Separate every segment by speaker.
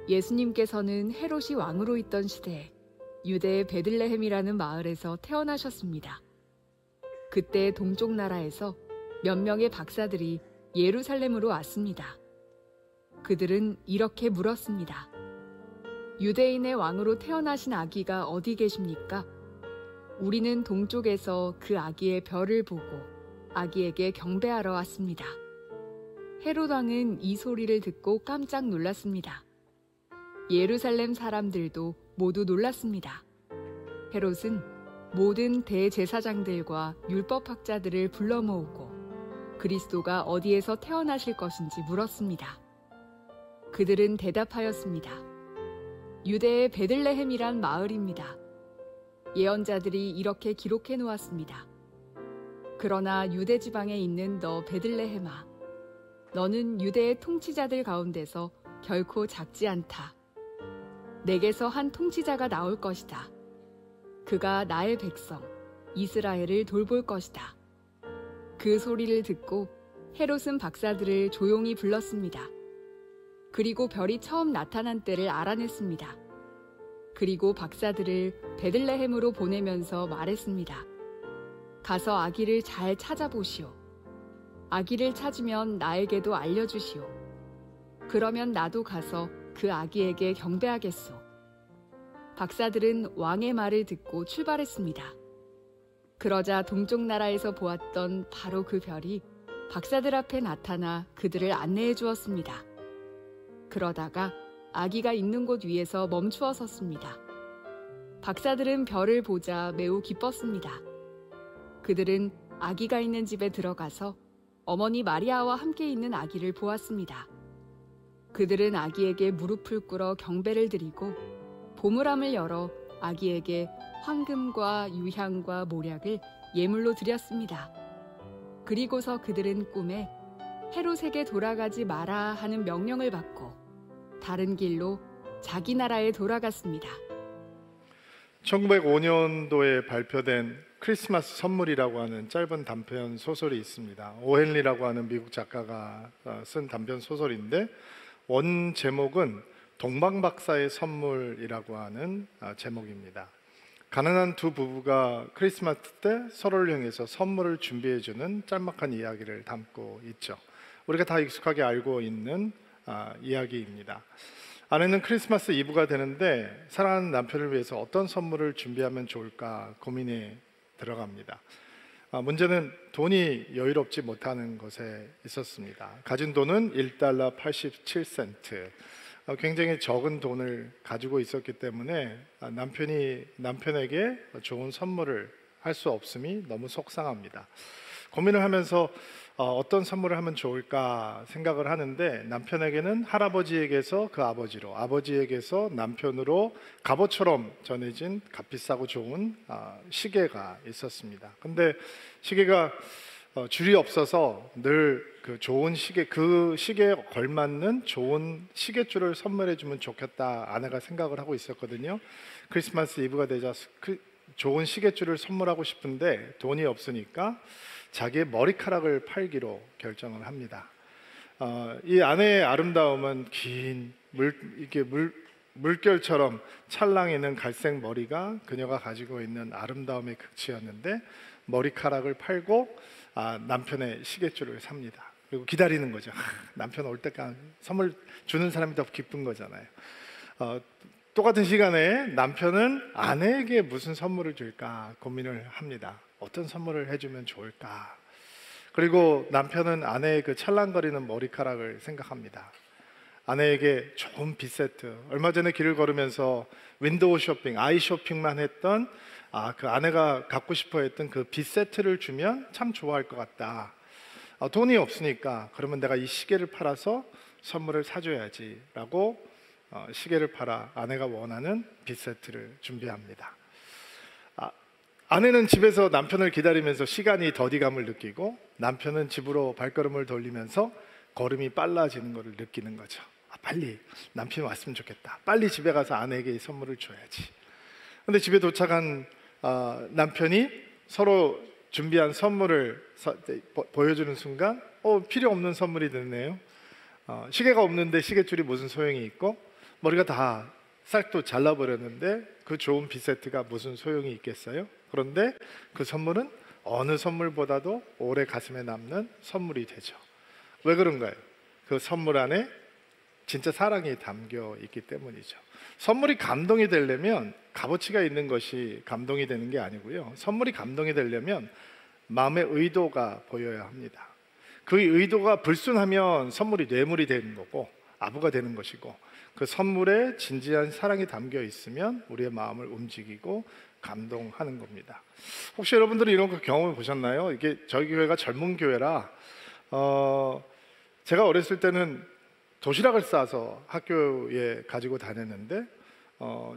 Speaker 1: 예수님께서는 헤롯이 왕으로 있던 시대에 유대의 베들레헴이라는 마을에서 태어나셨습니다. 그때 동쪽 나라에서 몇 명의 박사들이 예루살렘으로 왔습니다. 그들은 이렇게 물었습니다. 유대인의 왕으로 태어나신 아기가 어디 계십니까? 우리는 동쪽에서 그 아기의 별을 보고 아기에게 경배하러 왔습니다. 헤롯 왕은 이 소리를 듣고 깜짝 놀랐습니다. 예루살렘 사람들도 모두 놀랐습니다. 헤롯은 모든 대제사장들과 율법학자들을 불러 모으고 그리스도가 어디에서 태어나실 것인지 물었습니다. 그들은 대답하였습니다. 유대의 베들레헴이란 마을입니다. 예언자들이 이렇게 기록해 놓았습니다. 그러나 유대 지방에 있는 너 베들레헴아, 너는 유대의 통치자들 가운데서 결코 작지 않다. 내게서 한 통치자가 나올 것이다. 그가 나의 백성 이스라엘을 돌볼 것이다. 그 소리를 듣고 헤롯은 박사들을 조용히 불렀습니다. 그리고 별이 처음 나타난 때를 알아냈습니다. 그리고 박사들을 베들레헴으로 보내면서 말했습니다. 가서 아기를 잘 찾아보시오. 아기를 찾으면 나에게도 알려주시오. 그러면 나도 가서 그 아기에게 경배하겠소. 박사들은 왕의 말을 듣고 출발했습니다. 그러자 동쪽 나라에서 보았던 바로 그 별이 박사들 앞에 나타나 그들을 안내해 주었습니다. 그러다가 아기가 있는 곳 위에서 멈추어 섰습니다. 박사들은 별을 보자 매우 기뻤습니다. 그들은 아기가 있는 집에 들어가서 어머니 마리아와 함께 있는 아기를 보았습니다. 그들은 아기에게 무릎을 꿇어 경배를 드리고 보물함을 열어 아기에게 황금과 유향과 모략을 예물로 드렸습니다. 그리고서 그들은 꿈에 헤롯에게 돌아가지 마라 하는 명령을 받고 다른 길로 자기 나라에 돌아갔습니다.
Speaker 2: 1905년도에 발표된 크리스마스 선물이라고 하는 짧은 단편 소설이 있습니다. 오헨리라고 하는 미국 작가가 쓴 단편 소설인데 원 제목은 동방박사의 선물이라고 하는 제목입니다. 가난한 두 부부가 크리스마스 때 서로를 향해서 선물을 준비해주는 짤막한 이야기를 담고 있죠. 우리가 다 익숙하게 알고 있는 이야기입니다. 아내는 크리스마스 이브가 되는데 사랑하는 남편을 위해서 어떤 선물을 준비하면 좋을까 고민에 들어갑니다. 문제는 돈이 여유롭지 못하는 것에 있었습니다. 가진 돈은 1달러 87센트, 굉장히 적은 돈을 가지고 있었기 때문에 남편에게 좋은 선물을 할 수 없음이 너무 속상합니다. 고민을 하면서 어떤 선물을 하면 좋을까 생각을 하는데 남편에게는 할아버지에게서 그 아버지로, 아버지에게서 남편으로 갑옷처럼 전해진 값비싸고 좋은 시계가 있었습니다. 근데 시계가 줄이 없어서 늘 그 좋은 시계, 그 시계에 걸맞는 좋은 시계줄을 선물해 주면 좋겠다 아내가 생각을 하고 있었거든요. 크리스마스 이브가 되자 좋은 시계줄을 선물하고 싶은데 돈이 없으니까 자기의 머리카락을 팔기로 결정을 합니다. 이 아내의 아름다움은 긴 물결처럼 찰랑이는 갈색 머리가 그녀가 가지고 있는 아름다움의 극치였는데 머리카락을 팔고 남편의 시계줄을 삽니다. 그리고 기다리는 거죠. 남편 올 때까지 선물 주는 사람이 더 기쁜 거잖아요. 똑같은 시간에 남편은 아내에게 무슨 선물을 줄까 고민을 합니다. 어떤 선물을 해주면 좋을까? 그리고 남편은 아내의 그 찰랑거리는 머리카락을 생각합니다. 아내에게 좋은 빗 세트, 얼마 전에 길을 걸으면서 윈도우 쇼핑, 아이 쇼핑만 했던 그 아내가 갖고 싶어 했던 그 빗 세트를 주면 참 좋아할 것 같다. 돈이 없으니까 그러면 내가 이 시계를 팔아서 선물을 사줘야지 라고 시계를 팔아 아내가 원하는 빗 세트를 준비합니다. 아내는 집에서 남편을 기다리면서 시간이 더디감을 느끼고 남편은 집으로 발걸음을 돌리면서 걸음이 빨라지는 것을 느끼는 거죠. 빨리 남편이 왔으면 좋겠다. 빨리 집에 가서 아내에게 이 선물을 줘야지. 그런데 집에 도착한 남편이 서로 준비한 선물을 보여주는 순간 필요 없는 선물이 됐네요. 시계가 없는데 시계줄이 무슨 소용이 있고 머리가 다 싹도 잘라버렸는데 그 좋은 빗세트가 무슨 소용이 있겠어요? 그런데 그 선물은 어느 선물보다도 오래 가슴에 남는 선물이 되죠. 왜 그런가요? 그 선물 안에 진짜 사랑이 담겨 있기 때문이죠. 선물이 감동이 되려면 값어치가 있는 것이 감동이 되는 게 아니고요. 선물이 감동이 되려면 마음의 의도가 보여야 합니다. 그 의도가 불순하면 선물이 뇌물이 되는 거고 아부가 되는 것이고, 그 선물에 진지한 사랑이 담겨 있으면 우리의 마음을 움직이고 감동하는 겁니다. 혹시 여러분들이 이런 거 경험해 보셨나요? 이게 저희 교회가 젊은 교회라 제가 어렸을 때는 도시락을 싸서 학교에 가지고 다녔는데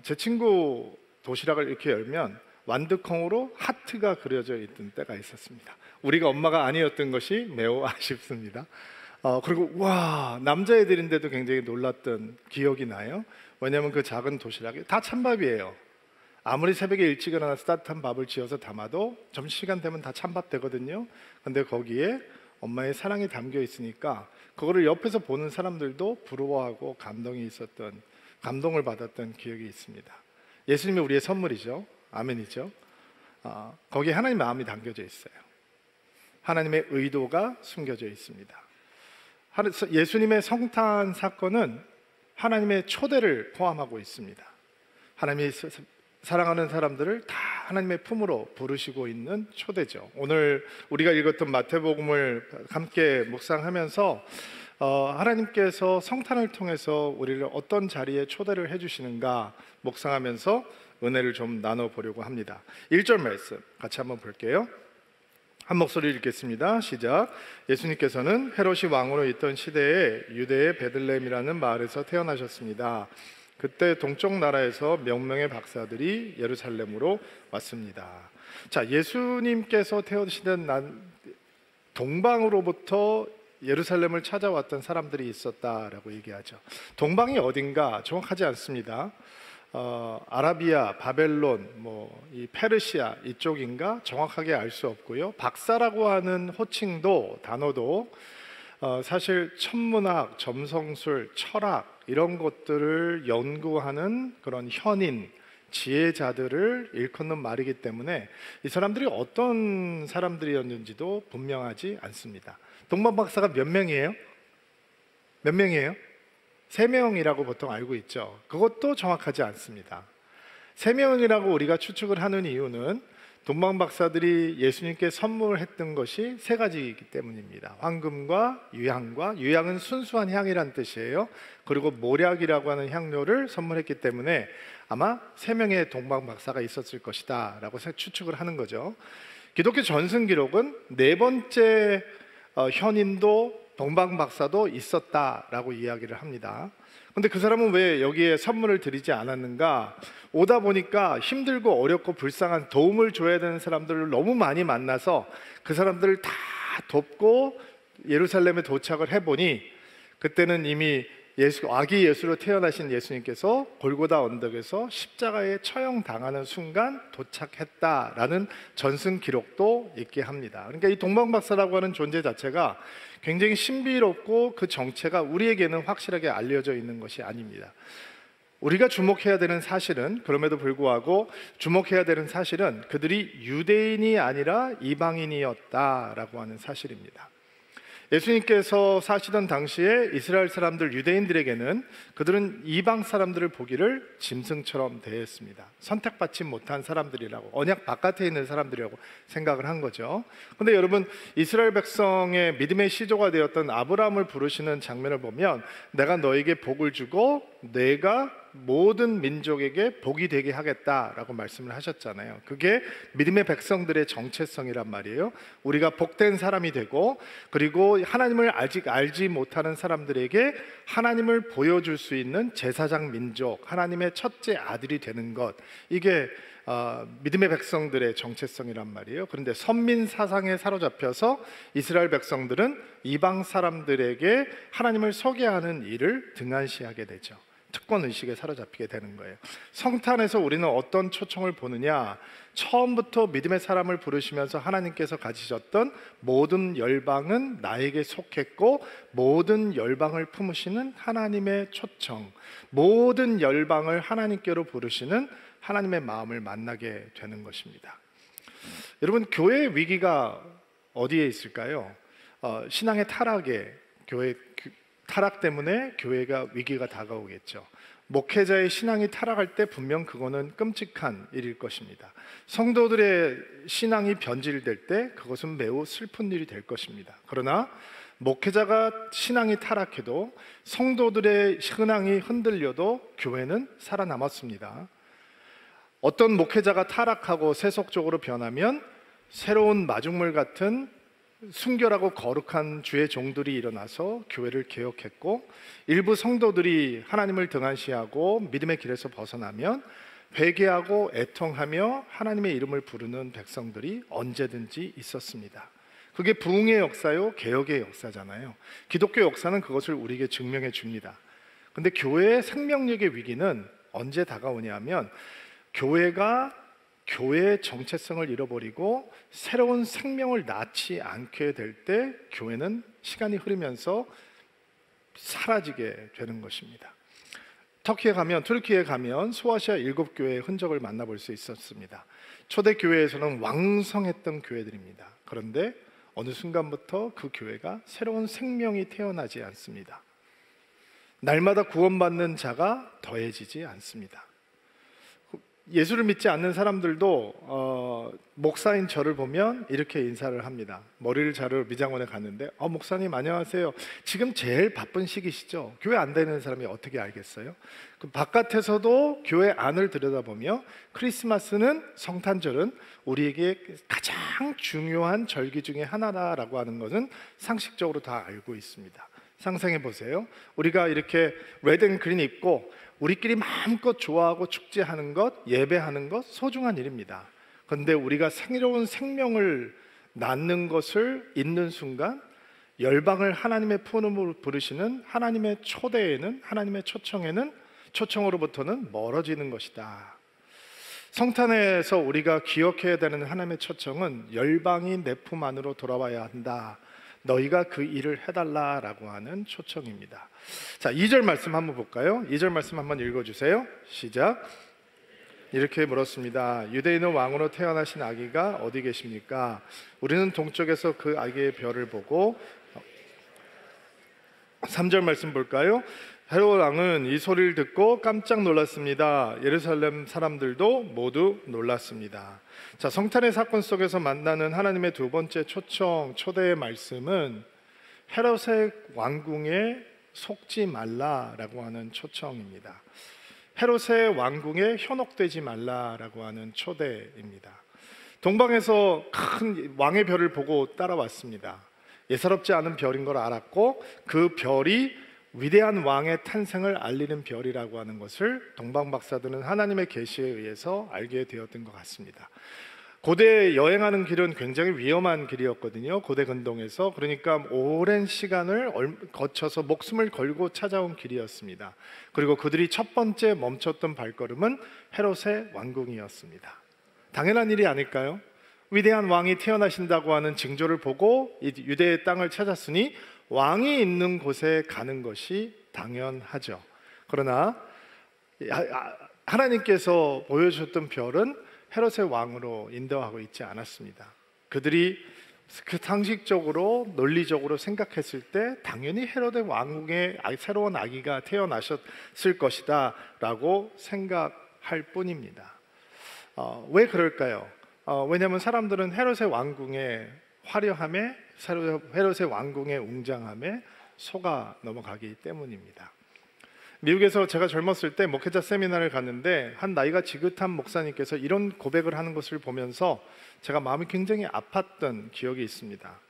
Speaker 2: 제 친구 도시락을 이렇게 열면 완두콩으로 하트가 그려져 있던 때가 있었습니다. 우리가 엄마가 아니었던 것이 매우 아쉽습니다. 그리고 와, 남자애들인데도 굉장히 놀랐던 기억이 나요. 왜냐하면 그 작은 도시락이 다 찬밥이에요. 아무리 새벽에 일찍 일어나서 따뜻한 밥을 지어서 담아도 점심시간 되면 다 찬밥 되거든요. 근데 거기에 엄마의 사랑이 담겨 있으니까 그거를 옆에서 보는 사람들도 부러워하고 감동을 받았던 기억이 있습니다. 예수님이 우리의 선물이죠. 아멘이죠. 거기에 하나님의 마음이 담겨져 있어요. 하나님의 의도가 숨겨져 있습니다. 예수님의 성탄 사건은 하나님의 초대를 포함하고 있습니다. 하나님이 사랑하는 사람들을 다 하나님의 품으로 부르시고 있는 초대죠. 오늘 우리가 읽었던 마태복음을 함께 묵상하면서 하나님께서 성탄을 통해서 우리를 어떤 자리에 초대를 해주시는가 묵상하면서 은혜를 좀 나눠보려고 합니다. 1절 말씀 같이 한번 볼게요. 한 목소리 읽겠습니다. 시작. 예수님께서는 헤롯이 왕으로 있던 시대에 유대의 베들레헴이라는 마을에서 태어나셨습니다. 그때 동쪽 나라에서 몇 명의 박사들이 예루살렘으로 왔습니다. 자, 예수님께서 태어나시던 동방으로부터 예루살렘을 찾아왔던 사람들이 있었다라고 얘기하죠. 동방이 어딘가 정확하지 않습니다. 아라비아, 바벨론, 이 페르시아 이쪽인가 정확하게 알 수 없고요. 박사라고 하는 호칭도 단어도 사실 천문학, 점성술, 철학 이런 것들을 연구하는 그런 현인, 지혜자들을 일컫는 말이기 때문에 이 사람들이 어떤 사람들이었는지도 분명하지 않습니다. 동방박사가 몇 명이에요? 몇 명이에요? 3명이라고 보통 알고 있죠. 그것도 정확하지 않습니다. 3명이라고 우리가 추측을 하는 이유는 동방박사들이 예수님께 선물했던 것이 3가지이기 때문입니다. 황금과 유향과, 유향은 순수한 향이란 뜻이에요. 그리고 모략이라고 하는 향료를 선물했기 때문에 아마 3명의 동방박사가 있었을 것이다 라고 추측을 하는 거죠. 기독교 전승 기록은 4번째 현인도 동방박사도 있었다라고 이야기를 합니다. 근데 그 사람은 왜 여기에 선물을 드리지 않았는가? 오다 보니까 힘들고 어렵고 불쌍한 도움을 줘야 되는 사람들을 너무 많이 만나서 그 사람들을 다 돕고 예루살렘에 도착을 해보니 그때는 이미 아기 예수로 태어나신 예수님께서 골고다 언덕에서 십자가에 처형당하는 순간 도착했다라는 전승 기록도 있게 합니다. 그러니까 이 동방박사라고 하는 존재 자체가 굉장히 신비롭고 그 정체가 우리에게는 확실하게 알려져 있는 것이 아닙니다. 우리가 주목해야 되는 사실은, 그럼에도 불구하고 주목해야 되는 사실은 그들이 유대인이 아니라 이방인이었다라고 하는 사실입니다. 예수님께서 사시던 당시에 이스라엘 사람들, 유대인들에게는 그들은 이방 사람들을 보기를 짐승처럼 대했습니다. 선택받지 못한 사람들이라고, 언약 바깥에 있는 사람들이라고 생각을 한 거죠. 그런데 여러분, 이스라엘 백성의 믿음의 시조가 되었던 아브라함을 부르시는 장면을 보면 내가 너에게 복을 주고 내가 모든 민족에게 복이 되게 하겠다라고 말씀을 하셨잖아요. 그게 믿음의 백성들의 정체성이란 말이에요. 우리가 복된 사람이 되고, 그리고 하나님을 아직 알지 못하는 사람들에게 하나님을 보여줄 수 있는 제사장 민족, 하나님의 첫째 아들이 되는 것, 이게 믿음의 백성들의 정체성이란 말이에요. 그런데 선민 사상에 사로잡혀서 이스라엘 백성들은 이방 사람들에게 하나님을 소개하는 일을 등한시하게 되죠. 특권 의식에 사로잡히게 되는 거예요. 성탄에서 우리는 어떤 초청을 보느냐? 처음부터 믿음의 사람을 부르시면서 하나님께서 가지셨던 모든 열방은 나에게 속했고 모든 열방을 품으시는 하나님의 초청, 모든 열방을 하나님께로 부르시는 하나님의 마음을 만나게 되는 것입니다. 여러분, 교회의 위기가 어디에 있을까요? 신앙의 타락에, 교회 타락 때문에 교회가 위기가 다가오겠죠. 목회자의 신앙이 타락할 때 분명 그거는 끔찍한 일일 것입니다. 성도들의 신앙이 변질될 때 그것은 매우 슬픈 일이 될 것입니다. 그러나 목회자가 신앙이 타락해도 성도들의 신앙이 흔들려도 교회는 살아남았습니다. 어떤 목회자가 타락하고 세속적으로 변하면 새로운 마중물 같은 순결하고 거룩한 주의 종들이 일어나서 교회를 개혁했고, 일부 성도들이 하나님을 등한시하고 믿음의 길에서 벗어나면 회개하고 애통하며 하나님의 이름을 부르는 백성들이 언제든지 있었습니다. 그게 부흥의 역사요, 개혁의 역사잖아요. 기독교 역사는 그것을 우리에게 증명해 줍니다. 근데 교회의 생명력의 위기는 언제 다가오냐면, 교회가 교회의 정체성을 잃어버리고 새로운 생명을 낳지 않게 될 때 교회는 시간이 흐르면서 사라지게 되는 것입니다. 투르키에 가면 소아시아 7교회의 흔적을 만나볼 수 있었습니다. 초대교회에서는 왕성했던 교회들입니다. 그런데 어느 순간부터 그 교회가 새로운 생명이 태어나지 않습니다. 날마다 구원받는 자가 더해지지 않습니다. 예수를 믿지 않는 사람들도 목사인 저를 보면 이렇게 인사를 합니다. 머리를 자르러 미장원에 갔는데 목사님 안녕하세요. 지금 제일 바쁜 시기시죠? 교회 안 다니는 사람이 어떻게 알겠어요? 그 바깥에서도 교회 안을 들여다보며 크리스마스는, 성탄절은 우리에게 가장 중요한 절기 중에 하나라고 하는 것은 상식적으로 다 알고 있습니다. 상상해 보세요. 우리가 이렇게 웨딩 그린 입고 우리끼리 마음껏 좋아하고 축제하는 것, 예배하는 것 소중한 일입니다. 그런데 우리가 새로운 생명을 낳는 것을 잊는 순간 열방을 하나님의 푸름으로 부르시는 하나님의 초대에는, 하나님의 초청으로부터는 멀어지는 것이다. 성탄에서 우리가 기억해야 되는 하나님의 초청은 열방이 내 품 안으로 돌아와야 한다. 너희가 그 일을 해달라라고 하는 초청입니다. 자, 2절 말씀 한번 볼까요? 2절 말씀 한번 읽어주세요. 시작. 이렇게 물었습니다. 유대인은 왕으로 태어나신 아기가 어디 계십니까? 우리는 동쪽에서 그 아기의 별을 보고 3절 말씀 볼까요? 헤롯 왕은 이 소리를 듣고 깜짝 놀랐습니다. 예루살렘 사람들도 모두 놀랐습니다. 자, 성탄의 사건 속에서 만나는 하나님의 두 번째 초대의 말씀은 헤롯의 왕궁에 속지 말라라고 하는 초청입니다. 헤롯의 왕궁에 현혹되지 말라라고 하는 초대입니다. 동방에서 큰 왕의 별을 보고 따라왔습니다. 예사롭지 않은 별인 걸 알았고 그 별이 위대한 왕의 탄생을 알리는 별이라고 하는 것을 동방 박사들은 하나님의 계시에 의해서 알게 되었던 것 같습니다. 고대 여행하는 길은 굉장히 위험한 길이었거든요. 고대 근동에서. 그러니까 오랜 시간을 거쳐서 목숨을 걸고 찾아온 길이었습니다. 그리고 그들이 첫 번째 멈췄던 발걸음은 헤롯의 왕궁이었습니다. 당연한 일이 아닐까요? 위대한 왕이 태어나신다고 하는 징조를 보고 유대의 땅을 찾았으니 왕이 있는 곳에 가는 것이 당연하죠. 그러나 하나님께서 보여주셨던 별은 헤롯의 왕으로 인도하고 있지 않았습니다. 그들이 그 상식적으로 논리적으로 생각했을 때 당연히 헤롯의 왕궁에 새로운 아기가 태어나셨을 것이다 라고 생각할 뿐입니다. 왜 그럴까요? 왜냐하면 사람들은 헤롯의 왕궁의 화려함에, 헤롯의 왕궁의 웅장함에 속아 넘어가기 때문입니다. 미국에서 제가 젊었을 때 목회자 세미나를 갔는데 한 나이가 지긋한 목사님께서 이런 고백을 하는 것을 보면서 제가 마음이 굉장히 아팠던 기억이 있습니다.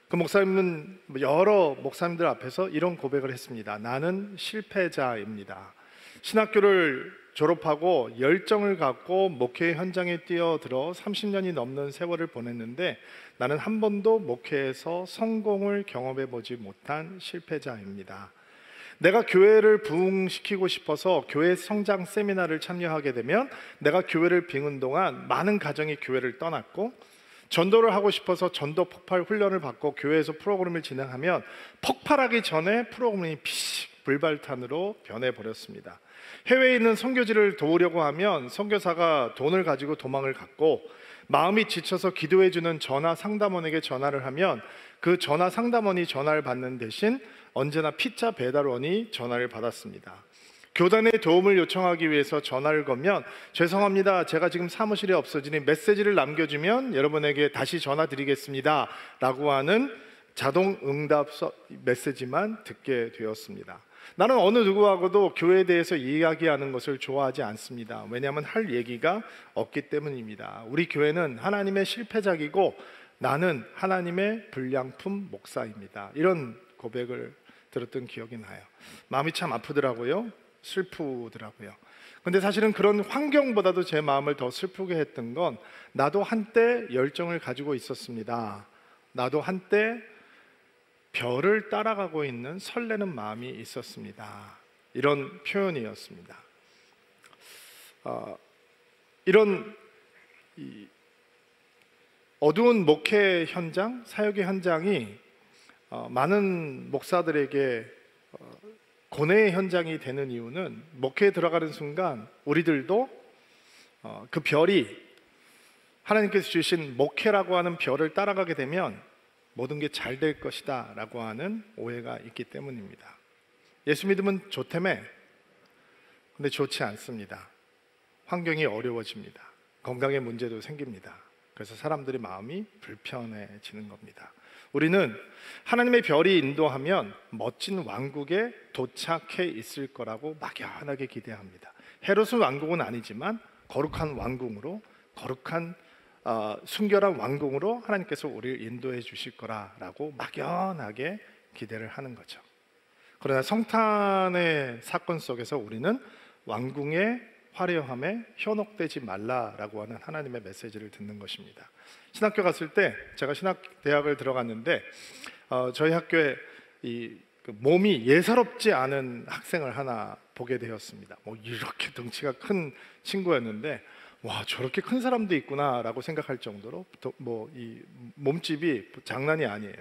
Speaker 2: 그 목사님은 여러 목사님들 앞에서 이런 고백을 했습니다. 나는 실패자입니다. 신학교를 졸업하고 열정을 갖고 목회 현장에 뛰어들어 30년이 넘는 세월을 보냈는데 나는 한 번도 목회에서 성공을 경험해 보지 못한 실패자입니다. 내가 교회를 부흥시키고 싶어서 교회 성장 세미나를 참여하게 되면 내가 교회를 비운 동안 많은 가정이 교회를 떠났고, 전도를 하고 싶어서 전도 폭발 훈련을 받고 교회에서 프로그램을 진행하면 폭발하기 전에 프로그램이 피식 불발탄으로 변해버렸습니다. 해외에 있는 선교지를 도우려고 하면 선교사가 돈을 가지고 도망을 갔고, 마음이 지쳐서 기도해주는 전화 상담원에게 전화를 하면 그 전화 상담원이 전화를 받는 대신 언제나 피자 배달원이 전화를 받았습니다. 교단의 도움을 요청하기 위해서 전화를 걸면 죄송합니다, 제가 지금 사무실에 없어지니 메시지를 남겨주면 여러분에게 다시 전화 드리겠습니다 라고 하는 자동 응답 메시지만 듣게 되었습니다. 나는 어느 누구하고도 교회에 대해서 이야기하는 것을 좋아하지 않습니다. 왜냐하면 할 얘기가 없기 때문입니다. 우리 교회는 하나님의 실패작이고 나는 하나님의 불량품 목사입니다. 이런 고백을 들었던 기억이 나요. 마음이 참 아프더라고요. 슬프더라고요. 근데 사실은 그런 환경보다도 제 마음을 더 슬프게 했던 건, 나도 한때 열정을 가지고 있었습니다. 나도 한때 별을 따라가고 있는 설레는 마음이 있었습니다. 이런 표현이었습니다. 이런 어두운 목회 현장, 사역의 현장이 많은 목사들에게 고뇌의 현장이 되는 이유는, 목회에 들어가는 순간 우리들도 그 별이, 하나님께서 주신 목회라고 하는 별을 따라가게 되면 모든 게 잘 될 것이다 라고 하는 오해가 있기 때문입니다. 예수 믿으면 좋다며? 근데 좋지 않습니다. 환경이 어려워집니다. 건강에 문제도 생깁니다. 그래서 사람들의 마음이 불편해지는 겁니다. 우리는 하나님의 별이 인도하면 멋진 왕국에 도착해 있을 거라고 막연하게 기대합니다. 헤롯은 왕국은 아니지만 거룩한 왕궁으로, 거룩한 순결한 왕궁으로 하나님께서 우리를 인도해 주실 거라고 막연하게 기대를 하는 거죠. 그러나 성탄의 사건 속에서 우리는 왕궁의 화려함에 현혹되지 말라라고 하는 하나님의 메시지를 듣는 것입니다. 신학교 갔을 때, 제가 신학대학을 들어갔는데 저희 학교에 몸이 예사롭지 않은 학생을 하나 보게 되었습니다. 이렇게 덩치가 큰 친구였는데, 와, 저렇게 큰 사람도 있구나라고 생각할 정도로 이 몸집이 장난이 아니에요.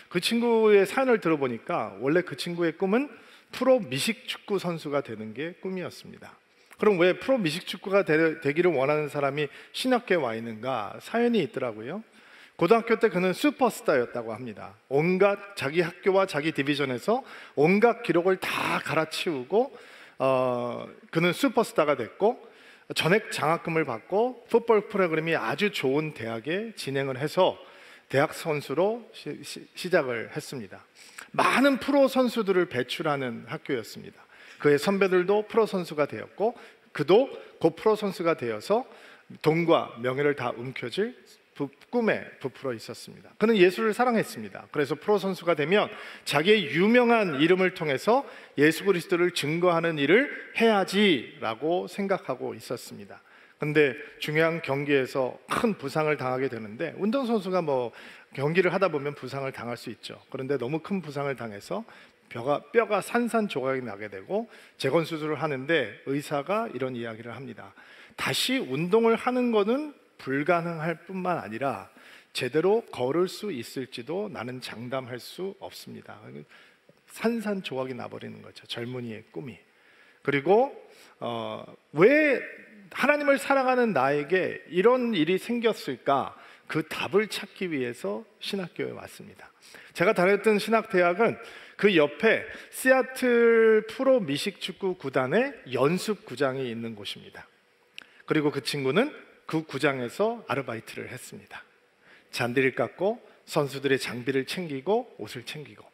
Speaker 2: 그 친구의 사연을 들어보니까 원래 그 친구의 꿈은 프로 미식축구 선수가 되는 게 꿈이었습니다. 그럼 왜 프로 미식축구가 되기를 원하는 사람이 신학교에 와 있는가? 사연이 있더라고요. 고등학교 때 그는 슈퍼스타였다고 합니다. 온갖 자기 학교와 자기 디비전에서 온갖 기록을 다 갈아치우고 그는 슈퍼스타가 됐고, 전액 장학금을 받고 풋볼 프로그램이 아주 좋은 대학에 진행을 해서 대학 선수로 시작을 했습니다. 많은 프로 선수들을 배출하는 학교였습니다. 그의 선배들도 프로 선수가 되었고, 그도 곧 프로 선수가 되어서 돈과 명예를 다 움켜쥘 꿈에 부풀어 있었습니다. 그는 예수를 사랑했습니다. 그래서 프로 선수가 되면 자기의 유명한 이름을 통해서 예수 그리스도를 증거하는 일을 해야지라고 생각하고 있었습니다. 근데 중요한 경기에서 큰 부상을 당하게 되는데, 운동선수가 경기를 하다 보면 부상을 당할 수 있죠. 그런데 너무 큰 부상을 당해서 뼈가 산산조각이 나게 되고 재건 수술을 하는데, 의사가 이런 이야기를 합니다. 다시 운동을 하는 거는 불가능할 뿐만 아니라 제대로 걸을 수 있을지도 나는 장담할 수 없습니다. 산산조각이 나버리는 거죠, 젊은이의 꿈이. 그리고 왜 하나님을 사랑하는 나에게 이런 일이 생겼을까? 그 답을 찾기 위해서 신학교에 왔습니다. 제가 다녔던 신학대학은 그 옆에 시애틀 프로 미식축구 구단의 연습구장이 있는 곳입니다. 그리고 그 친구는 그 구장에서 아르바이트를 했습니다. 잔디를 깎고 선수들의 장비를 챙기고 옷을 챙기고,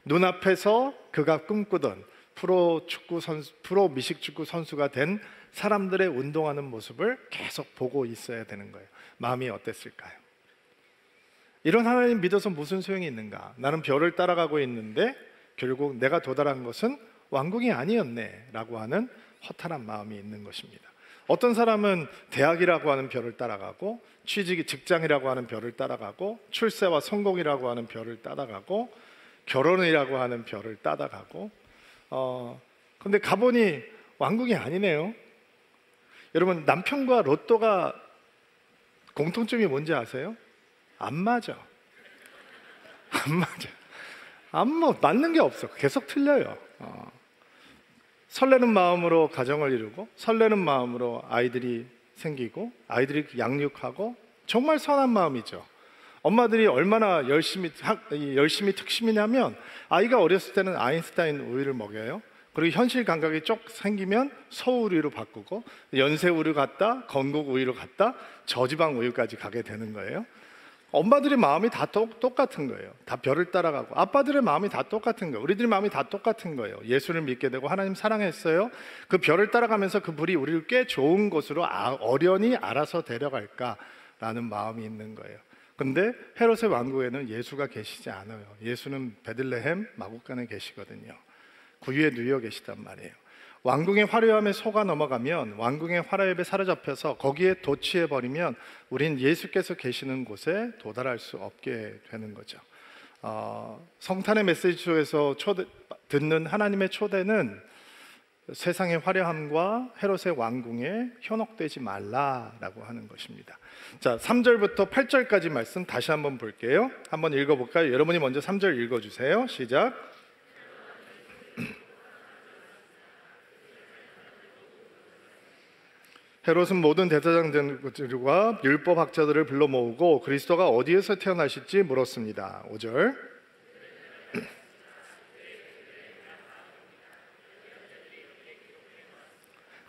Speaker 2: 눈앞에서 그가 꿈꾸던 프로 미식축구 선수가 된 사람들의 운동하는 모습을 계속 보고 있어야 되는 거예요. 마음이 어땠을까요? 이런 하나님 믿어서 무슨 소용이 있는가? 나는 별을 따라가고 있는데 결국 내가 도달한 것은 왕궁이 아니었네 라고 하는 허탈한 마음이 있는 것입니다. 어떤 사람은 대학이라고 하는 별을 따라가고, 직장이라고 하는 별을 따라가고, 출세와 성공이라고 하는 별을 따라가고, 결혼이라고 하는 별을 따라가고, 근데 가보니 왕궁이 아니네요. 여러분, 남편과 로또가 공통점이 뭔지 아세요? 안 맞아. 안 맞아. 맞는 게 없어. 계속 틀려요. 설레는 마음으로 가정을 이루고, 설레는 마음으로 아이들이 생기고, 아이들이 양육하고, 정말 선한 마음이죠. 엄마들이 얼마나 열심히 특심이냐면, 아이가 어렸을 때는 아인슈타인 우유를 먹여요. 그리고 현실 감각이 쪽 생기면 소우유로 바꾸고, 연세 우유 갔다 건국 우유로 갔다 저지방 우유까지 가게 되는 거예요. 엄마들의 마음이 다 똑같은 거예요. 다 별을 따라가고, 아빠들의 마음이 다 똑같은 거예요. 우리들의 마음이 다 똑같은 거예요. 예수를 믿게 되고 하나님 사랑했어요. 그 별을 따라가면서 그 불이 우리를 꽤 좋은 곳으로 어련히 알아서 데려갈까라는 마음이 있는 거예요. 근데 헤롯의 왕국에는 예수가 계시지 않아요. 예수는 베들레헴 마구간에 계시거든요. 구유에 누워 계시단 말이에요. 왕궁의 화려함에 속아 넘어가면, 왕궁의 화려함에 사로잡혀서 거기에 도취해버리면 우린 예수께서 계시는 곳에 도달할 수 없게 되는 거죠. 성탄의 메시지쇼에서 듣는 하나님의 초대는 세상의 화려함과 헤롯의 왕궁에 현혹되지 말라라고 하는 것입니다. 자, 3절부터 8절까지 말씀 다시 한번 볼게요. 한번 읽어볼까요? 여러분이 먼저 3절 읽어주세요. 시작. 헤롯은 모든 대제사장들과 율법학자들을 불러 모으고 그리스도가 어디에서 태어나실지 물었습니다. 5절.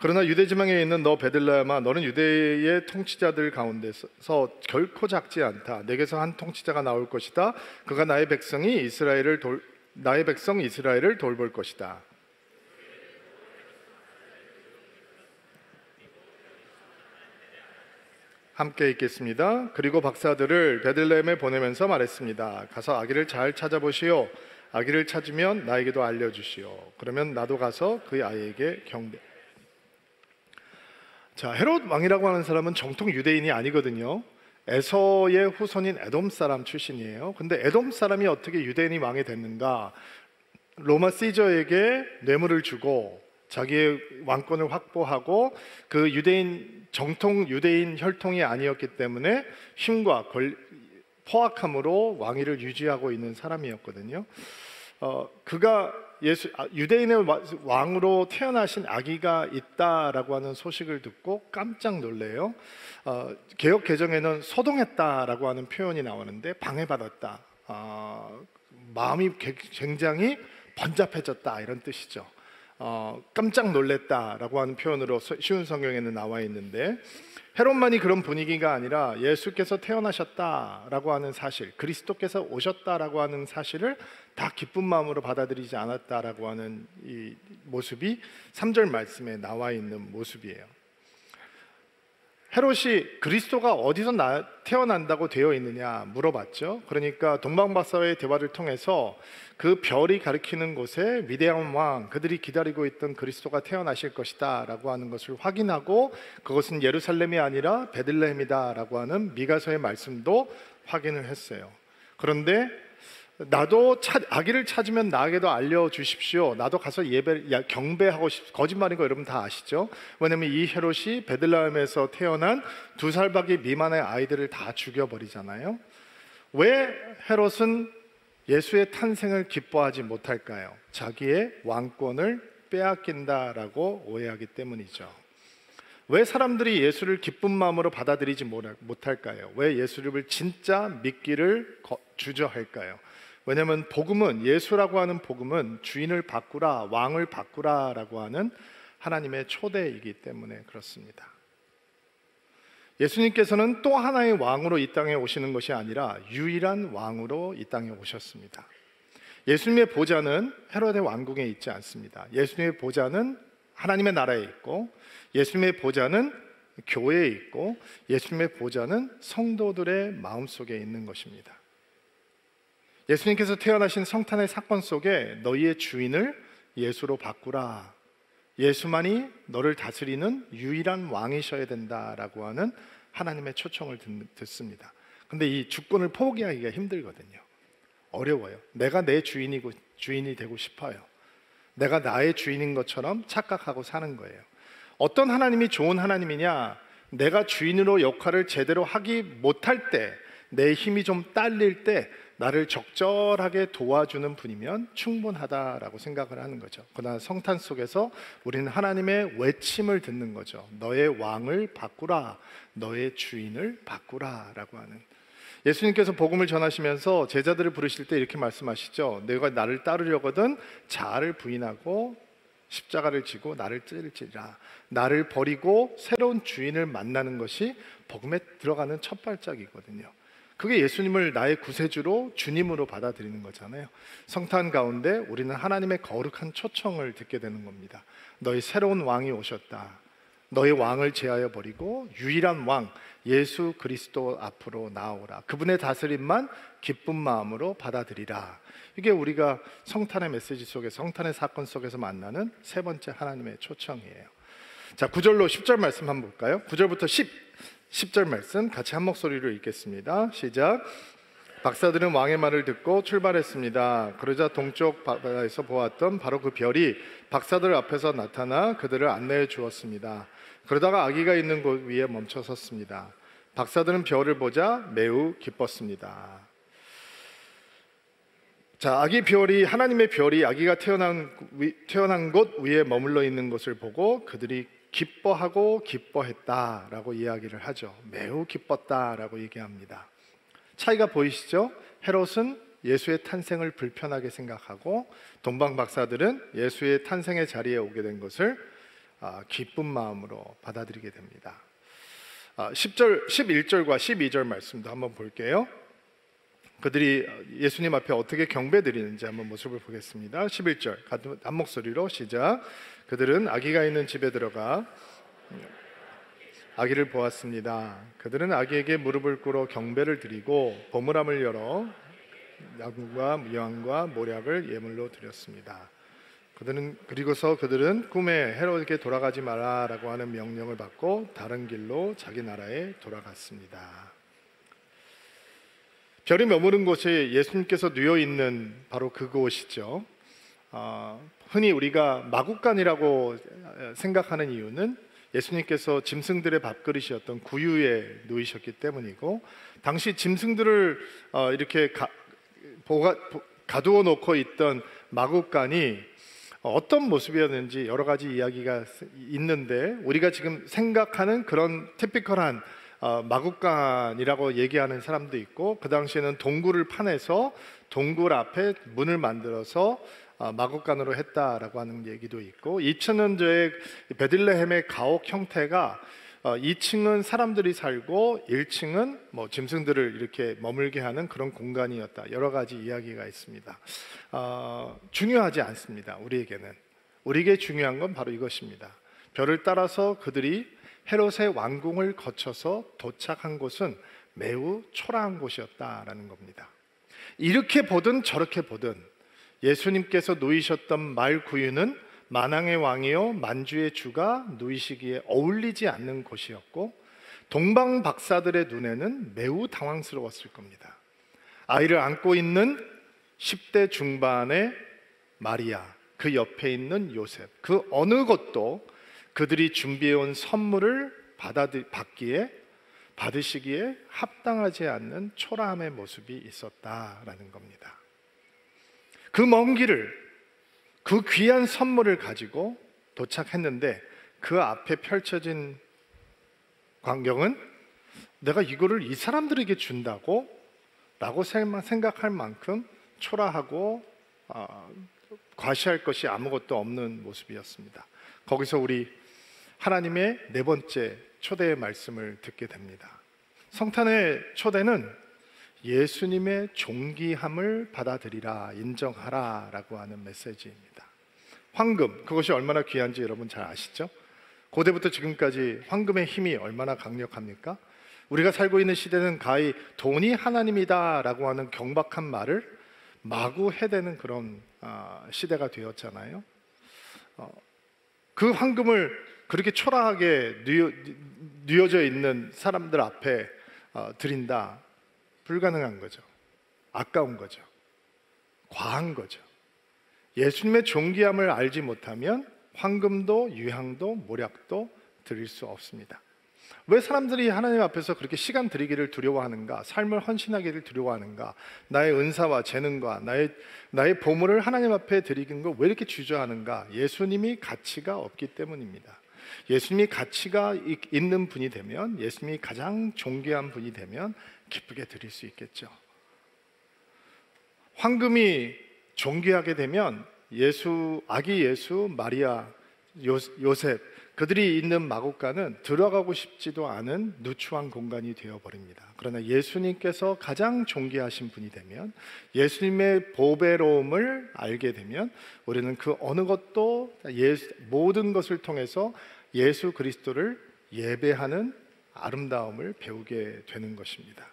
Speaker 2: 그러나 유대 지방에 있는 너 베들레헴아, 너는 유대의 통치자들 가운데서 결코 작지 않다. 내게서 한 통치자가 나올 것이다. 그가 나의 백성 이스라엘을 돌볼 것이다. 함께 읽겠습니다. 그리고 박사들을 베들레헴에 보내면서 말했습니다. 가서 아기를 잘 찾아보시오. 아기를 찾으면 나에게도 알려주시오. 그러면 나도 가서 그 아이에게 경배. 자, 헤롯 왕이라고 하는 사람은 정통 유대인이 아니거든요. 에서의 후손인 에돔 사람 출신이에요. 근데 에돔 사람이 어떻게 유대인이 왕이 됐는가? 로마 시저에게 뇌물을 주고 자기의 왕권을 확보하고, 그 정통 유대인 혈통이 아니었기 때문에 힘과 포악함으로 왕위를 유지하고 있는 사람이었거든요. 그가 유대인의 왕으로 태어나신 아기가 있다라고 하는 소식을 듣고 깜짝 놀래요. 개역 개정에는 소동했다라고 하는 표현이 나오는데, 방해받았다, 마음이 굉장히 번잡해졌다, 이런 뜻이죠. 깜짝 놀랬다라고 하는 표현으로 쉬운 성경에는 나와 있는데, 헤롯만이 그런 분위기가 아니라 예수께서 태어나셨다라고 하는 사실, 그리스도께서 오셨다라고 하는 사실을 다 기쁜 마음으로 받아들이지 않았다라고 하는 이 모습이 3절 말씀에 나와 있는 모습이에요. 헤롯이 그리스도가 어디서 태어난다고 되어 있느냐 물어봤죠. 그러니까 동방박사와의 대화를 통해서 그 별이 가리키는 곳에 위대한 왕, 그들이 기다리고 있던 그리스도가 태어나실 것이다 라고 하는 것을 확인하고, 그것은 예루살렘이 아니라 베들레헴이다 라고 하는 미가서의 말씀도 확인을 했어요. 그런데 나도 아기를 찾으면 나에게도 알려주십시오. 나도 가서 경배하고 거짓말인 거 여러분 다 아시죠? 왜냐하면 이 헤롯이 베들레헴에서 태어난 2살밖에 미만의 아이들을 다 죽여버리잖아요. 왜 헤롯은 예수의 탄생을 기뻐하지 못할까요? 자기의 왕권을 빼앗긴다라고 오해하기 때문이죠. 왜 사람들이 예수를 기쁜 마음으로 받아들이지 못할까요? 왜 예수를 진짜 믿기를 주저할까요? 왜냐하면 예수라고 하는 복음은 주인을 바꾸라, 왕을 바꾸라라고 하는 하나님의 초대이기 때문에 그렇습니다. 예수님께서는 또 하나의 왕으로 이 땅에 오시는 것이 아니라 유일한 왕으로 이 땅에 오셨습니다. 예수님의 보좌는 헤롯의 왕궁에 있지 않습니다. 예수님의 보좌는 하나님의 나라에 있고, 예수님의 보좌는 교회에 있고, 예수님의 보좌는 성도들의 마음속에 있는 것입니다. 예수님께서 태어나신 성탄의 사건 속에 너희의 주인을 예수로 바꾸라, 예수만이 너를 다스리는 유일한 왕이셔야 된다라고 하는 하나님의 초청을 듣습니다. 근데 이 주권을 포기하기가 힘들거든요. 어려워요. 내가 내 주인이 되고 싶어요. 내가 나의 주인인 것처럼 착각하고 사는 거예요. 어떤 하나님이 좋은 하나님이냐? 내가 주인으로 역할을 제대로 하기 못할 때, 내 힘이 좀 딸릴 때 나를 적절하게 도와주는 분이면 충분하다라고 생각을 하는 거죠. 그러나 성탄 속에서 우리는 하나님의 외침을 듣는 거죠. 너의 왕을 바꾸라, 너의 주인을 바꾸라 라고 하는. 예수님께서 복음을 전하시면서 제자들을 부르실 때 이렇게 말씀하시죠. 내가 나를 따르려거든 자아를 부인하고 십자가를 지고 나를 찔지라. 나를 버리고 새로운 주인을 만나는 것이 복음에 들어가는 첫 발짝이거든요. 그게 예수님을 나의 구세주로 주님으로 받아들이는 거잖아요. 성탄 가운데 우리는 하나님의 거룩한 초청을 듣게 되는 겁니다. 너희 새로운 왕이 오셨다. 너희 왕을 제하여 버리고 유일한 왕 예수 그리스도 앞으로 나오라. 그분의 다스림만 기쁜 마음으로 받아들이라. 이게 우리가 성탄의 메시지 속에, 성탄의 사건 속에서 만나는 세 번째 하나님의 초청이에요. 자, 9절로 10절 말씀 한번 볼까요? 9절부터 10절 말씀 같이 한 목소리로 읽겠습니다. 시작. 박사들은 왕의 말을 듣고 출발했습니다. 그러자 동쪽 바다에서 보았던 바로 그 별이 박사들 앞에서 나타나 그들을 안내해 주었습니다. 그러다가 아기가 있는 곳 위에 멈춰 섰습니다. 박사들은 별을 보자 매우 기뻤습니다. 자, 아기 별이, 하나님의 별이 아기가 태어난 곳 위에 머물러 있는 것을 보고 그들이 기뻐하고 기뻐했다라고 이야기를 하죠. 매우 기뻤다라고 얘기합니다. 차이가 보이시죠? 헤롯은 예수의 탄생을 불편하게 생각하고 동방 박사들은 예수의 탄생의 자리에 오게 된 것을 기쁜 마음으로 받아들이게 됩니다. 11절과 12절 말씀도 한번 볼게요. 그들이 예수님 앞에 어떻게 경배드리는지 한번 모습을 보겠습니다. 11절 한 목소리로 시작. 그들은 아기가 있는 집에 들어가 아기를 보았습니다. 그들은 아기에게 무릎을 꿇어 경배를 드리고 보물함을 열어 양과 여왕과 모략을 예물로 드렸습니다. 그리고서 그들은 꿈에 헤롯에게 돌아가지 마라라고 하는 명령을 받고 다른 길로 자기 나라에 돌아갔습니다. 별이 머무른 곳이 예수님께서 누워 있는 바로 그곳이죠. 흔히 우리가 마구간이라고 생각하는 이유는 예수님께서 짐승들의 밥그릇이었던 구유에 누이셨기 때문이고, 당시 짐승들을 이렇게 가두어 놓고 있던 마구간이 어떤 모습이었는지 여러 가지 이야기가 있는데, 우리가 지금 생각하는 그런 티피컬한 마구간이라고 얘기하는 사람도 있고, 그 당시에는 동굴을 파내서 동굴 앞에 문을 만들어서 마구간으로 했다라고 하는 얘기도 있고, 2000년도에 베들레헴의 가옥 형태가 2층은 사람들이 살고 1층은 뭐 짐승들을 이렇게 머물게 하는 그런 공간이었다. 여러 가지 이야기가 있습니다. 중요하지 않습니다. 우리에게 중요한 건 바로 이것입니다. 별을 따라서 그들이 헤롯의 왕궁을 거쳐서 도착한 곳은 매우 초라한 곳이었다라는 겁니다. 이렇게 보든 저렇게 보든 예수님께서 누이셨던 말 구유는 만왕의 왕이요 만주의 주가 누이시기에 어울리지 않는 곳이었고, 동방 박사들의 눈에는 매우 당황스러웠을 겁니다. 아이를 안고 있는 10대 중반의 마리아, 그 옆에 있는 요셉, 그 어느 것도 그들이 준비해온 선물을 받으시기에 합당하지 않는 초라함의 모습이 있었다라는 겁니다. 그 먼 길을, 그 귀한 선물을 가지고 도착했는데 그 앞에 펼쳐진 광경은 내가 이거를 이 사람들에게 준다고? 라고 생각할 만큼 초라하고 과시할 것이 아무것도 없는 모습이었습니다. 거기서 우리 하나님의 네 번째 초대의 말씀을 듣게 됩니다. 성탄의 초대는 예수님의 존귀함을 받아들이라, 인정하라 라고 하는 메시지입니다. 황금, 그것이 얼마나 귀한지 여러분 잘 아시죠? 고대부터 지금까지 황금의 힘이 얼마나 강력합니까? 우리가 살고 있는 시대는 가히 돈이 하나님이다 라고 하는 경박한 말을 마구 해대는 그런 시대가 되었잖아요. 그 황금을 그렇게 초라하게 뉘어져 있는 사람들 앞에 드린다, 불가능한 거죠. 아까운 거죠. 과한 거죠. 예수님의 존귀함을 알지 못하면 황금도 유향도 모략도 드릴 수 없습니다. 왜 사람들이 하나님 앞에서 그렇게 시간 들이기를 두려워하는가? 삶을 헌신하기를 두려워하는가? 나의 은사와 재능과 나의 보물을 하나님 앞에 드리는 걸 왜 이렇게 주저하는가? 예수님이 가치가 없기 때문입니다. 예수님이 가치가 있는 분이 되면, 예수님이 가장 존귀한 분이 되면 기쁘게 드릴 수 있겠죠. 황금이 존귀하게 되면 아기 예수, 마리아, 요셉, 그들이 있는 마국간은 들어가고 싶지도 않은 누추한 공간이 되어버립니다. 그러나 예수님께서 가장 존귀하신 분이 되면, 예수님의 보배로움을 알게 되면 우리는 그 어느 것도 모든 것을 통해서 예수 그리스도를 예배하는 아름다움을 배우게 되는 것입니다.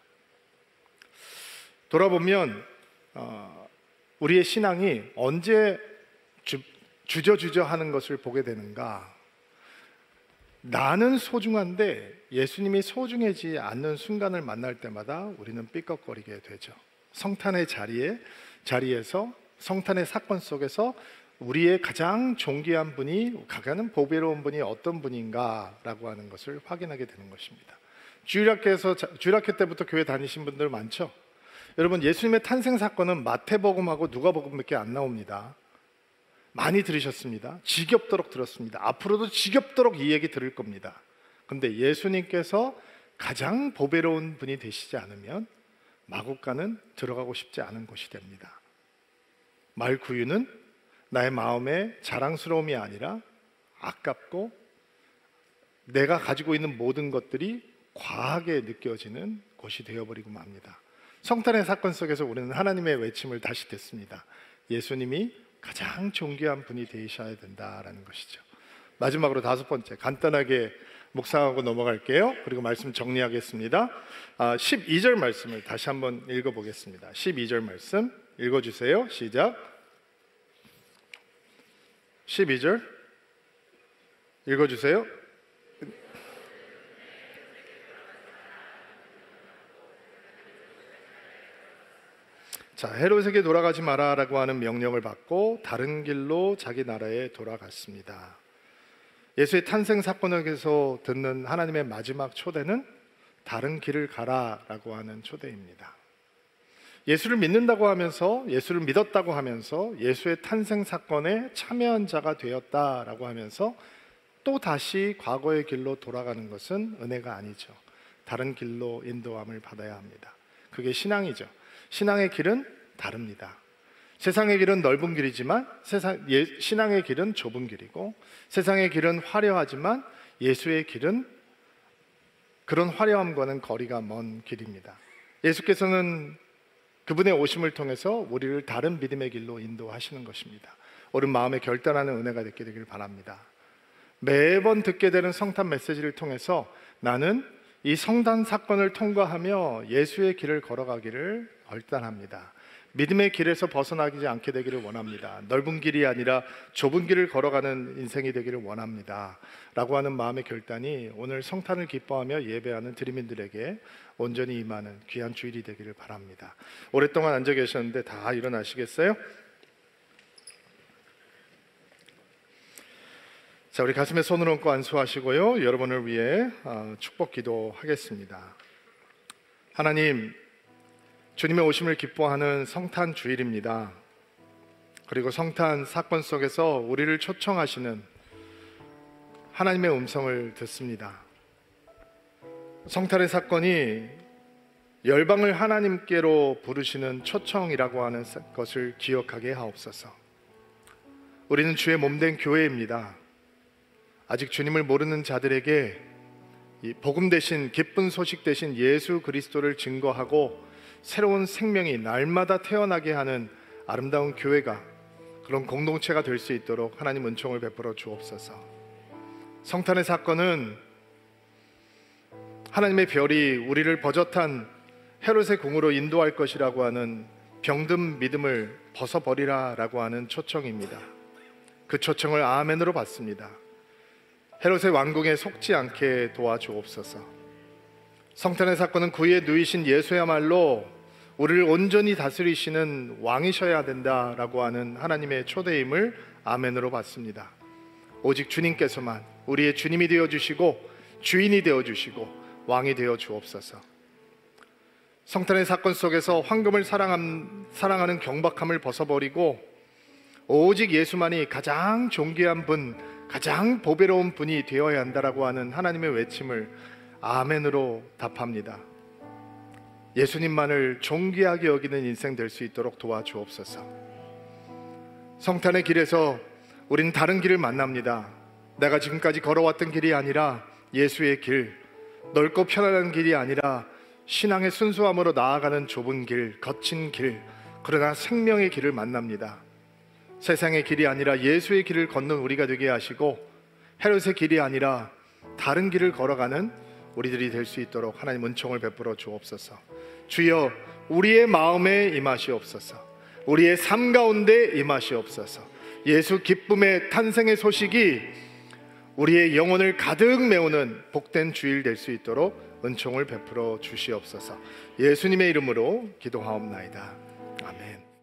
Speaker 2: 돌아보면 우리의 신앙이 언제 주저주저 하는 것을 보게 되는가? 나는 소중한데 예수님이 소중하지 않는 순간을 만날 때마다 우리는 삐걱거리게 되죠. 성탄의 자리에서, 성탄의 사건 속에서 우리의 가장 존귀한 분이, 가장 보배로운 분이 어떤 분인가라고 하는 것을 확인하게 되는 것입니다. 주일학교 때부터 교회 다니신 분들 많죠? 여러분, 예수님의 탄생 사건은 마태복음하고 누가복음밖에 안 나옵니다. 많이 들으셨습니다. 지겹도록 들었습니다. 앞으로도 지겹도록 이 얘기 들을 겁니다. 그런데 예수님께서 가장 보배로운 분이 되시지 않으면 마국간은 들어가고 싶지 않은 곳이 됩니다. 말구유는 나의 마음의 자랑스러움이 아니라 아깝고 내가 가지고 있는 모든 것들이 과하게 느껴지는 곳이 되어버리고 맙니다. 성탄의 사건 속에서 우리는 하나님의 외침을 다시 듣습니다. 예수님이 가장 존귀한 분이 되셔야 된다라는 것이죠. 마지막으로 5번째, 간단하게 묵상하고 넘어갈게요. 그리고 말씀 정리하겠습니다. 12절 말씀을 다시 한번 읽어보겠습니다. 12절 말씀 읽어주세요. 시작. 12절 읽어주세요. 자, 헤롯에게 돌아가지 마라라고 하는 명령을 받고 다른 길로 자기 나라에 돌아갔습니다. 예수의 탄생 사건에서 듣는 하나님의 마지막 초대는 다른 길을 가라라고 하는 초대입니다. 예수를 믿는다고 하면서, 예수를 믿었다고 하면서 예수의 탄생 사건에 참여한 자가 되었다라고 하면서 또 다시 과거의 길로 돌아가는 것은 은혜가 아니죠. 다른 길로 인도함을 받아야 합니다. 그게 신앙이죠. 신앙의 길은 다릅니다. 세상의 길은 넓은 길이지만 신앙의 길은 좁은 길이고, 세상의 길은 화려하지만 예수의 길은 그런 화려함과는 거리가 먼 길입니다. 예수께서는 그분의 오심을 통해서 우리를 다른 믿음의 길로 인도하시는 것입니다. 옳은 마음에 결단하는 은혜가 있게 되길 바랍니다. 매번 듣게 되는 성탄 메시지를 통해서 나는 이 성탄 사건을 통과하며 예수의 길을 걸어가기를 결단합니다. 믿음의 길에서 벗어나지 않게 되기를 원합니다. 넓은 길이 아니라 좁은 길을 걸어가는 인생이 되기를 원합니다 라고 하는 마음의 결단이 오늘 성탄을 기뻐하며 예배하는 드림인들에게 온전히 임하는 귀한 주일이 되기를 바랍니다. 오랫동안 앉아 계셨는데 다 일어나시겠어요? 자, 우리 가슴에 손을 얹고 안수하시고요, 여러분을 위해 축복 기도하겠습니다. 하나님, 주님의 오심을 기뻐하는 성탄 주일입니다. 그리고 성탄 사건 속에서 우리를 초청하시는 하나님의 음성을 듣습니다. 성탄의 사건이 열방을 하나님께로 부르시는 초청이라고 하는 것을 기억하게 하옵소서. 우리는 주의 몸된 교회입니다. 아직 주님을 모르는 자들에게 이 복음 대신, 기쁜 소식 대신 예수 그리스도를 증거하고 새로운 생명이 날마다 태어나게 하는 아름다운 교회가, 그런 공동체가 될 수 있도록 하나님 은총을 베풀어 주옵소서. 성탄의 사건은 하나님의 별이 우리를 버젓한 헤롯의 궁으로 인도할 것이라고 하는 병든 믿음을 벗어버리라 라고 하는 초청입니다. 그 초청을 아멘으로 받습니다. 헤롯의 왕궁에 속지 않게 도와주옵소서. 성탄의 사건은 구유에 누이신 예수야말로 우리를 온전히 다스리시는 왕이셔야 된다라고 하는 하나님의 초대임을 아멘으로 받습니다. 오직 주님께서만 우리의 주님이 되어주시고 주인이 되어주시고 왕이 되어 주옵소서. 성탄의 사건 속에서 황금을 사랑하는 경박함을 벗어버리고 오직 예수만이 가장 존귀한 분, 가장 보배로운 분이 되어야 한다라고 하는 하나님의 외침을 아멘으로 답합니다. 예수님만을 존귀하게 여기는 인생 될 수 있도록 도와주옵소서. 성탄의 길에서 우린 다른 길을 만납니다. 내가 지금까지 걸어왔던 길이 아니라 예수의 길, 넓고 편안한 길이 아니라 신앙의 순수함으로 나아가는 좁은 길, 거친 길, 그러나 생명의 길을 만납니다. 세상의 길이 아니라 예수의 길을 걷는 우리가 되게 하시고 헤롯의 길이 아니라 다른 길을 걸어가는 우리들이 될 수 있도록 하나님 은총을 베풀어 주옵소서. 주여, 우리의 마음에 임하시옵소서. 우리의 삶 가운데 임하시옵소서. 예수 기쁨의 탄생의 소식이 우리의 영혼을 가득 메우는 복된 주일 될 수 있도록 은총을 베풀어 주시옵소서. 예수님의 이름으로 기도하옵나이다. 아멘.